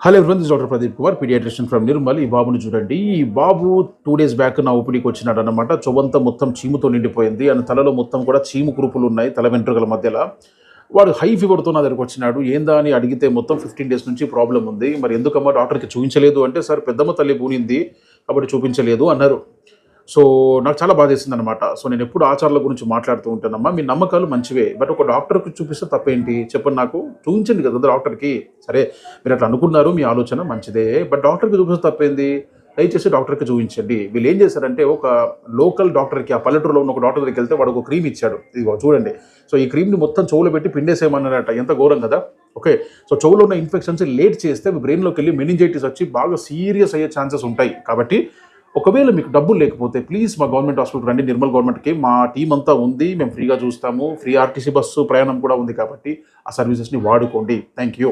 Hello everyone, this doctor Pradeep Kumar, paediatrician from Nirmal. ఈ బాబుని చూడండి. ఈ బాబు 2 days బ్యాక్ నా ఓపీడీకి వచ్చినాడు అనమాట. చొవ్వంతా మొత్తం చీముతో నిండిపోయింది. అండ్ తలలో మొత్తం కూడా చీము కురుపులు ఉన్నాయి, తల వెంట్రుకల మధ్యలో. వాడు హై ఫీవర్తో నా దగ్గరకు వచ్చినాడు. ఏందా అని అడిగితే మొత్తం 15 days నుంచి ప్రాబ్లం ఉంది. మరి ఎందుకమ్మా డాక్టర్కి చూపించలేదు అంటే, సార్ పెద్దమ్మ తల్లి బూనింది కాబట్టి చూపించలేదు అన్నారు. సో నాకు చాలా బాధేసింది అనమాట. సో నేను ఎప్పుడు ఆచారాల గురించి మాట్లాడుతూ ఉంటానమ్మా. మీ నమ్మకాలు మంచివే, బట్ ఒక డాక్టర్కి చూపిస్తే తప్పేంటి చెప్పండి. నాకు చూపించండి కదా డాక్టర్కి. సరే, మీరు అట్లా అనుకున్నారు, మీ ఆలోచన మంచిదే, బట్ డాక్టర్కి చూపిస్తే తప్పేంది. దయచేసి డాక్టర్కి చూపించండి. వీళ్ళు ఏం చేశారంటే, ఒక లోకల్ డాక్టర్కి, ఆ పల్లెటూరులో ఉన్న ఒక డాక్టర్ దగ్గరికి వెళ్తే వాడు ఒక క్రీమ్ ఇచ్చాడు. ఇదిగో చూడండి. సో ఈ క్రీమ్ని మొత్తం చెవులో పెట్టి పిండేసేయమన్నారట. ఎంత ఘోరం కదా. ఓకే, సో చెవులో ఉన్న ఇన్ఫెక్షన్స్ లేట్ చేస్తే బ్రెయిన్లోకి వెళ్ళి మెనింజైటిస్ వచ్చి బాగా సీరియస్ అయ్యే ఛాన్సెస్ ఉంటాయి. కాబట్టి ఒకవేళ మీకు డబ్బులు లేకపోతే ప్లీజ్ మా గవర్నమెంట్ హాస్పిటల్ రండి, నిర్మల్ గవర్నమెంట్కి. మా టీం అంతా ఉంది, మేము ఫ్రీగా చూస్తాము. ఫ్రీ ఆర్టీసీ బస్సు ప్రయాణం కూడా ఉంది, కాబట్టి ఆ సర్వీసెస్ని వాడుకోండి. Thank you.